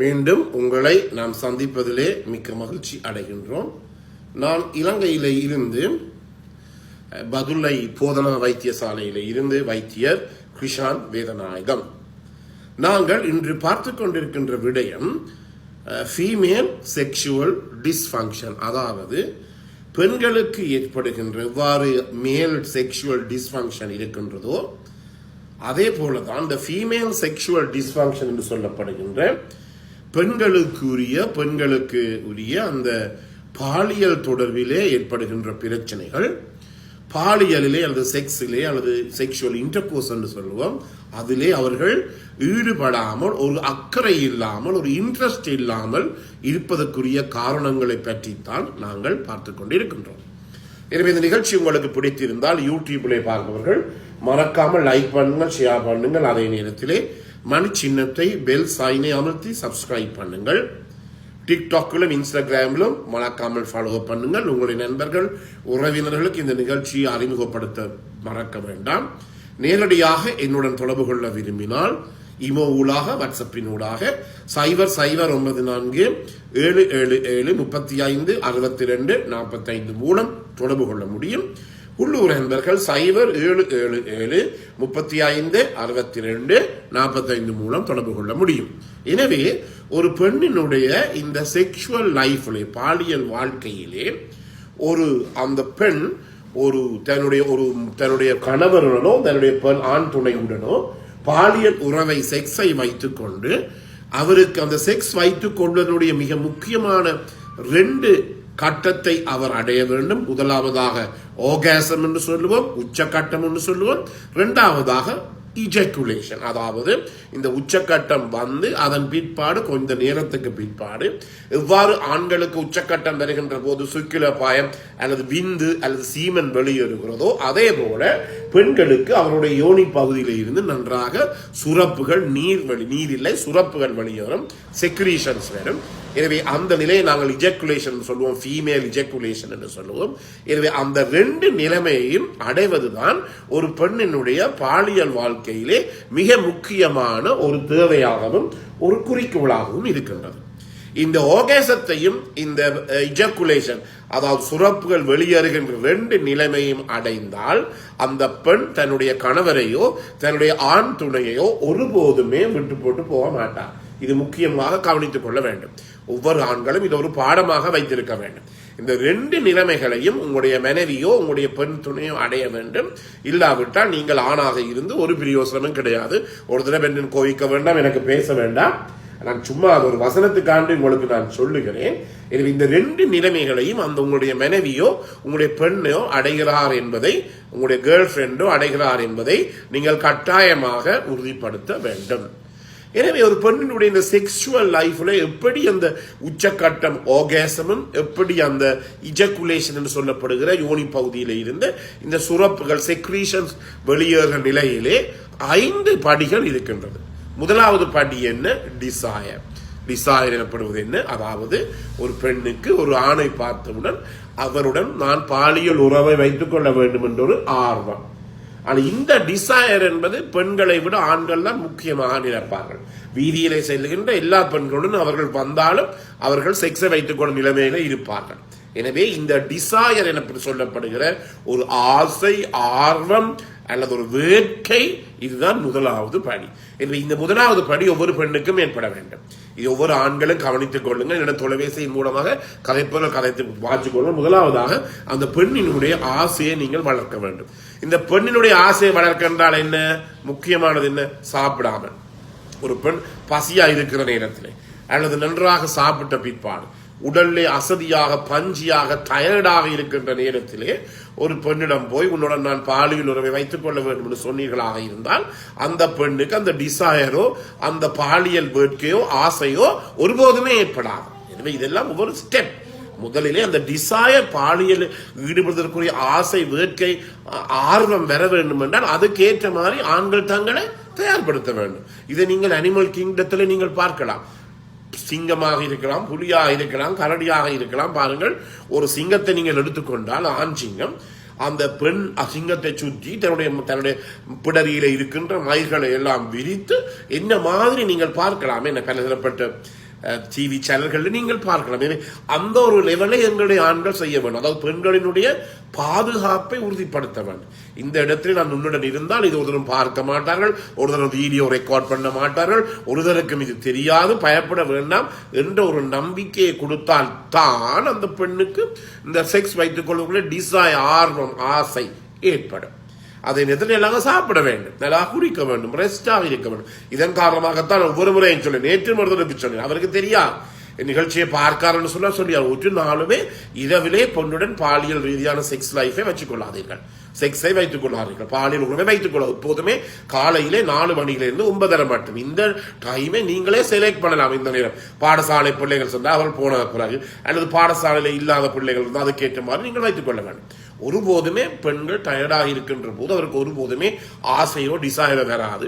மீண்டும் உங்களை நாம் சந்திப்பதிலே மிக்க மகிழ்ச்சி அடைகின்றோம். நான் இலங்கையிலே இருந்து பதுளை போதனா வைத்தியசாலையிலே இருந்து வைத்தியர் கிருஷான் வேதநாயகம். நாங்கள் இன்று பார்த்து கொண்டிருக்கின்ற விடயம் ஃபீமேல் செக்ஷுவல் டிஸ்ஃபங்க்ஷன், அதாவது பெண்களுக்கு ஏற்படுகின்ற எவ்வாறு மேல் செக்ஷுவல் டிஸ்ஃபங்க்ஷன் இருக்கின்றதோ அதே போலதான் இந்த ஃபீமேல் செக்ஷுவல் டிஸ்ஃபங்க்ஷன் என்று சொல்லப்படுகின்ற பெண்களுக்கு உரிய அந்த பாலியல் தொடர்பிலே ஏற்படுகின்ற பிரச்சனைகள், பாலியலிலே அல்லது செக்ஸிலே அல்லது செக்ஷுவல் இன்டர்கோர்ஸ் என்று சொல்லுவோம், அதிலே அவர்கள் ஈடுபடாமல், ஒரு அக்கறை இல்லாமல், ஒரு இன்ட்ரெஸ்ட் இல்லாமல் இருப்பதற்குரிய காரணங்களை பற்றித்தான் நாங்கள் பார்த்து கொண்டிருக்கின்றோம். எனவே இந்த நிகழ்ச்சி உங்களுக்கு பிடித்திருந்தால் யூடியூப்ல பார்ப்பவர்கள் மறக்காமல் லைக் பண்ணுங்கள், ஷேர் பண்ணுங்கள். அதே நேரத்திலே மணி சின்னத்தை பெல் சைனை அமர்த்தி சப்ஸ்கிரைப் பண்ணுங்கள். டிக்டாக்கிலும் இன்ஸ்டாகிராமிலும் மறக்காமல் ஃபாலோ பண்ணுங்கள். உங்களுடைய நண்பர்கள் உறவினர்களுக்கு இந்த நிகழ்ச்சியை அறிமுகப்படுத்த மறக்க வேண்டாம். நேரடியாக என்னுடன் தொடர்பு கொள்ள விரும்பினால் இமோ ஊடாக, வாட்ஸ்அப்பின் ஊடாக 0094 777 35 62 45 மூலம் தொடர்பு கொள்ள முடியும். உள்ளூர் நண்பர்கள் 0777 35 62 45 மூலம் தொடர்பு கொள்ள முடியும். எனவே ஒரு பெண்ணினுடைய இந்த செக்ஷுவல் லைஃப்லே, பாலியல் வாழ்க்கையிலே அந்த பெண் தன்னுடைய கணவருடனோ தன்னுடைய ஆண் துணையுடனோ பாலியல் உறவை, செக்ஸை வைத்துக் கொண்டு அவருக்கு அந்த செக்ஸ் வைத்துக் கொள்வதனுடைய மிக முக்கியமான 2 கட்டத்தை அவர் அடைய வேண்டும். முதலாவதாக ஆர்காசம் என்று சொல்லுவோம், உச்சக்கட்டம் என்று சொல்லுவோம். இரண்டாவதாக இஜாக்குலேஷன், அதாவது இந்த உச்சக்கட்டம் வந்து அதன் பிற்பாடு கொஞ்ச நேரத்துக்கு பிற்பாடு எவ்வாறு ஆண்களுக்கு உச்சக்கட்டம் வருகின்ற போது சுக்கிலப்பாயம் அல்லது விந்து அல்லது சீமன் வெளியேறுகிறதோ அதே போல பெண்களுக்கு அவருடைய யோனி பகுதியில் இருந்து நன்றாக சுரப்புகள், நீர் இல்லை, சுரப்புகள் வெளியேறும், செக்ரீஷன்ஸ் வரும். எனவே அந்த நிலையை நாங்கள் இஜாக்குலேஷன் சொல்லுவோம், ஃபீமேல் இஜாக்குலேஷன் என்று சொல்லுவோம். எனவே அந்த 2 நிலைமையையும் அடைவதுதான் ஒரு பெண்ணினுடைய பாலியல் வாழ்க்கையிலே மிக முக்கியமான ஒரு தேவையாகவும் ஒரு குறிக்கோளாகவும் இருக்கின்றது. இந்த ஆர்காசத்தையும் இந்த இஜாக்குலேஷன், அதாவது சுரப்புகள் வெளியேறுகின்ற 2 நிலைமையும் அடைந்தால் அந்த பெண் தன்னுடைய கணவரையோ தன்னுடைய ஆண் துணையோ ஒருபோதுமே விட்டு போட்டு போக மாட்டார். இது முக்கியமாக கவனித்துக் கொள்ள வேண்டும். ஒவ்வொரு ஆண்களும் இதை ஒரு பாடமாக வைத்திருக்க வேண்டும். இந்த 2 நிலைமைகளையும் உங்களுடைய மனைவியோ உங்களுடைய பெண் துணையோ அடைய வேண்டும். இல்லாவிட்டால் நீங்கள் ஆணாக இருந்து ஒரு பிரயோசனமும் கிடையாது. ஒரு தடவை பெண் கோவிக்க வேண்டாம், எனக்கு பேச வேண்டாம், நான் சும்மா அது ஒரு வசனத்துக்காண்டு உங்களுக்கு நான் சொல்லுகிறேன். எனவே இந்த 2 நிலைமைகளையும் அந்த உங்களுடைய மனைவியோ உங்களுடைய பெண்ணோ அடைகிறார் என்பதை, உங்களுடைய கேர்ள் ஃப்ரெண்டோ அடைகிறார் என்பதை நீங்கள் கட்டாயமாக உறுதிப்படுத்த வேண்டும். எனவே ஒரு பெண்ணினுடைய இந்த செக்ஷுவல் லைஃப்ல எப்படி அந்த உச்சக்கட்டம் ஆர்காசமும், எப்படி அந்த இஜாக்குலேஷன் என்று சொல்லப்படுகிற யோனி பகுதியில இருந்து இந்த சுரப்புகள், செக்ரீஷன்ஸ் வெளியேற நிலையிலே 5 படிகள் இருக்கின்றது. முதலாவது படி என்ன? டிசையர். டிசையர் எனப்படுவது என்ன? அதாவது ஒரு பெண்ணுக்கு ஒரு ஆணை பார்த்தவுடன் அவருடன் நான் பாலியல் உறவை வைத்துக் கொள்ள வேண்டும் என்ற ஒரு ஆர்வம். ஆனால் இந்த டிசையர் என்பது பெண்களை விட ஆண்கள் தான் முக்கியமாக நினைப்பார்கள். வீதியிலே செல்லுகின்ற எல்லா பெண்களுடன் அவர்கள் வந்தாலும் அவர்கள் செக்ஸை வைத்துக் கொள்ளும் நிலைமையில இருப்பார்கள். எனவே இந்த டிசையர் என சொல்லப்படுகிற ஒரு ஆசை, ஆர்வம் அல்லது ஒரு வேட்கை, இதுதான் முதலாவது படி. எனவே இந்த முதலாவது படி ஒவ்வொரு பெண்ணுக்கும் ஏற்பட வேண்டும். இது ஒவ்வொரு ஆண்களும் கவனித்துக் கொள்ளுங்கள். என்னோட தொலைபேசியின் மூலமாக கதைத்து வாசிக்கொள்ளுங்கள். முதலாவதாக அந்த பெண்ணினுடைய ஆசையை நீங்கள் வளர்க்க வேண்டும். இந்த பெண்ணினுடைய ஆசையை வளர்க்க என்றால் என்ன? முக்கியமானது என்ன? சாப்பிடாமல் ஒரு பெண் பசியா இருக்கிற நேரத்தில் அல்லது நன்றாக சாப்பிட்ட பிற்பாடு உடல்லே அசதியாக, பஞ்சியாக, டயர்டாக இருக்கின்ற நேரத்திலே ஒரு பெண்ணிடம் போய் உன்னுடன் நான் பாலியல் உறவை வைத்துக் கொள்ள வேண்டும் என்று சொன்னீர்களாக இருந்தால் அந்த பெண்ணுக்கு அந்த டிசையரோ அந்த பாலியல் வேட்கையோ ஆசையோ ஒருபோதுமே ஏற்படாது. எனவே இதெல்லாம் ஒவ்வொரு ஸ்டெப். முதலிலே அந்த டிசையர், பாலியல் ஈடுபடுவதற்குரிய ஆசை, வேட்கை, ஆர்வம் வர வேண்டும் என்றால் அதுக்கேற்ற மாதிரி ஆண்கள் தங்களை தயார்படுத்த வேண்டும். இதை நீங்கள் அனிமல் கிங்டத்தில் நீங்கள் பார்க்கலாம். சிங்கமாக இருக்கலாம், புலியாக இருக்கலாம், கரடியாக இருக்கலாம். பாருங்கள், ஒரு சிங்கத்தை நீங்கள் எடுத்துக்கொண்டால் ஆண் சிங்கம் அந்த பெண் சிங்கத்தை சுற்றி தன்னுடைய பிடரியில இருக்கின்ற மயிர்களை எல்லாம் விரித்து என்ன மாதிரி நீங்கள் பார்க்கலாம். என்ன பலதரப்பட்ட டிவி சேனல்களில் நீங்கள் பார்க்கலாம். அந்த ஒரு லெவலை எங்களுடைய ஆண்கள் செய்ய வேண்டும். அதாவது பெண்களினுடைய பாதுகாப்பை உறுதிப்படுத்த வேண்டும். இந்த இடத்தில் நான் உன்னுடன் இருந்தால் இது ஒருத்தரும் பார்க்க மாட்டார்கள், ஒருத்தரும் வீடியோ ரெக்கார்ட் பண்ண மாட்டார்கள், ஒருத்தருக்கும் இது தெரியாது, பயப்பட வேண்டாம் என்ற ஒரு நம்பிக்கையை கொடுத்தால் தான் அந்த பெண்ணுக்கு இந்த செக்ஸ் வைத்துக் கொள்ளக்கூடிய டிசைர், ஆர்வம், ஆசை ஏற்படும். அதை நேரத்தில் எல்லாம் சாப்பிட வேண்டும், நல்லா குடிக்க வேண்டும், ரெஸ்டாக இருக்க வேண்டும். இதன் காரணமாகத்தான் ஒவ்வொரு முறையும் சொல்லி நேற்று மருத்துவருக்கு சொன்னேன். அவருக்கு தெரியாது நிகழ்ச்சியை பார்க்காருன்னு சொல்லி ஒரு நாளுமே இரவிலே பொண்ணுடன் பாலியல் ரீதியான செக்ஸ் லைஃபை வச்சுக் கொள்ளாதீர்கள், செக்ஸை வைத்துக் கொள்ளாதீர்கள், பாலியல் உறவை வைத்துக் கொள்ள. எப்போதுமே காலையிலே 4 மணியிலிருந்து 9:30 மட்டும். இந்த டைமை நீங்களே செலக்ட் பண்ணலாம். இந்த நேரம் பாடசாலை பிள்ளைகள் சொன்னால் அவர்கள் போன பிறகு, அல்லது பாடசாலையில் இல்லாத பிள்ளைகள் இருந்தால் அதுக்கேற்ற மாதிரி நீங்கள் வைத்துக் கொள்ள வேண்டும். ஒருபோதுமே பெண்கள் டயர்டாக இருக்கின்ற போது அவருக்கு ஒருபோதுமே ஆசையோ டிசைரோ வராது.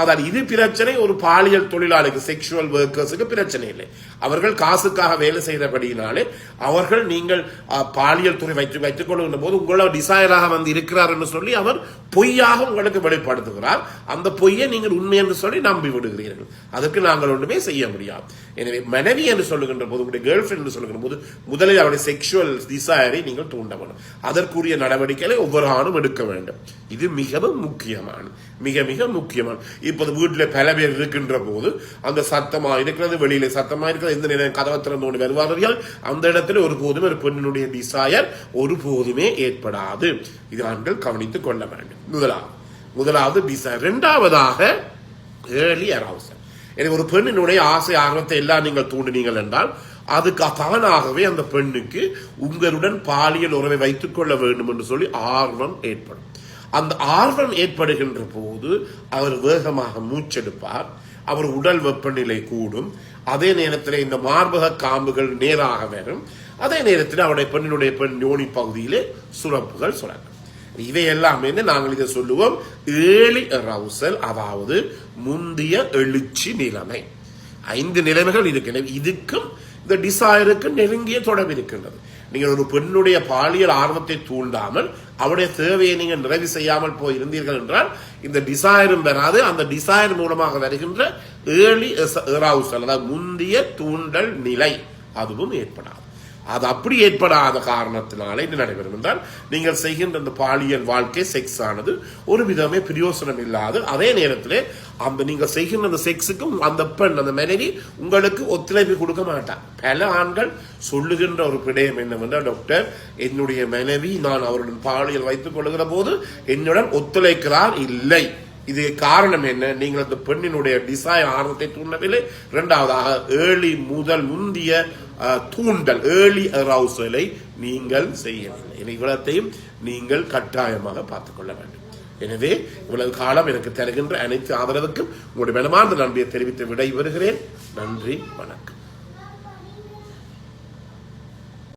அதாவது இது பிரச்சனை ஒரு பாலியல் தொழிலாளிக்கு, செக்ஷுவல் ஒர்க்கர்ஸுக்கு பிரச்சனை இல்லை. அவர்கள் காசுக்காக வேலை செய்தபடியினாலே அவர்கள் நீங்கள் பாலியல் துறை வைத்துக் கொள்கின்ற போது உங்களோட டிசைராக வந்து இருக்கிறார் என்று சொல்லி அவர் பொய்யாக உங்களுக்கு வெளிப்படுத்துகிறார். அந்த பொய்யை நீங்கள் உண்மை என்று சொல்லி நம்பி விடுகிறீர்கள். அதுக்கு நாங்கள் ஒன்றுமே செய்ய முடியாது. எனவே மனைவி என்று சொல்லுகின்ற போது, உங்களுடைய கேர்ள் ஃபிரெண்ட் என்று சொல்லுகின்ற போது முதலில் அவருடைய செக்ஷுவல் டிசைரை நீங்கள் தூண்ட வேண்டும். அதற்குரிய நடவடிக்கைகளை ஒவ்வொரு ஆணும் எடுக்க வேண்டும். இது மிகவும் முக்கியமான, மிக மிக முக்கியமான. இப்போது வீட்டில் பல பேர் இருக்கின்ற போது அந்த சத்தமா இருக்கிறது, வெளியில சத்தமா இருக்கிறது, எந்த நேரம் கதவை திறந்து வருவார்கள், அந்த இடத்துல ஒருபோதுமே ஒரு பெண்ணினுடைய டிசைர் ஒருபோதுமே ஏற்படாது. இது ஆண்கள் கவனித்துக் கொள்ள வேண்டும். முதலாவது டிசைர். இரண்டாவதாக ஏர்லி அரவுசல். எனவே ஒரு பெண்ணினுடைய ஆசை, ஆர்வத்தை எல்லாம் நீங்கள் தூண்டினீங்கள் என்றால் அதுக்கு தானாகவே அந்த பெண்ணுக்கு உங்களுடன் பாலியல் உறவை வைத்துக் கொள்ள வேண்டும் என்று சொல்லி ஆர்வம் ஏற்படும். அந்த ஆர்வம் ஏற்படுகின்ற போது அவர் வேகமாக மூச்செடுப்பார், அவர் உடல் வெப்பநிலை கூடும், அதே நேரத்தில் இந்த மார்பக காம்புகள் நேராக வரும், அதே நேரத்தில் அவருடைய பெண்ணினுடைய யோனி பகுதியிலே சுரப்புகள் சுரக்கும். இவையெல்லாமே நாங்கள் இதை சொல்லுவோம் ஏர்லி அரவுசல், அதாவது முந்திய எழுச்சி நிலைமை. 5 நிலைமைகள் இருக்கின்றன. இதுக்கும் இந்த டிசைருக்கு நெருங்கிய தொடர்பு இருக்கின்றது. நீங்கள் ஒரு பெண்ணுடைய பாலியல் ஆர்வத்தை தூண்டாமல் அவருடைய தேவையை நீங்கள் நிறைவு செய்யாமல் போய் இருந்தீர்கள் என்றால் இந்த டிசைரும் வராது. அந்த டிசைர் மூலமாக வருகின்ற ஏர்லி அரவுசல், அதாவது முந்திய தூண்டல் நிலை, அதுவும் ஏற்படாது. அது அப்படி ஏற்படாத காரணத்தினால என்ன நடைபெறும் என்றால் நீங்கள் செய்கின்ற அந்த பாலியல் வாழ்க்கை, செக்ஸ் ஆனது ஒரு விதமே பிரயோசனம் இல்லாது, அதே நேரத்தில் அந்த நீங்கள் செய்கின்ற அந்த செக்ஸுக்கும் அந்த பெண், அந்த மனைவி உங்களுக்கு ஒத்துழைப்பு கொடுக்க மாட்டார். பல ஆண்கள் சொல்லுகின்ற ஒரு விடயம் என்னவென்றால், டாக்டர் என்னுடைய மனைவி நான் அவருடன் பாலியல் வைத்துக் கொள்ளுகிற போது என்னுடன் ஒத்துழைக்கிறார் இல்லை. இது காரணம் என்ன? நீங்கள் அந்த பெண்ணினுடைய டிசைர் ஆர்வத்தை தூண்டவில்லை. இரண்டாவதாக முந்திய தூண்டல், ஏர்லி அரவுசலை நீங்கள் செய்யவில்லை. இவ்வளத்தையும் நீங்கள் கட்டாயமாக பார்த்துக் கொள்ள வேண்டும். எனவே இவ்வளவு காலம் எனக்கு தருகின்ற அனைத்து ஆதரவுக்கும் உங்களுடைய மனமார்ந்த நன்றியை தெரிவித்து விடை பெறுகிறேன். நன்றி, வணக்கம்.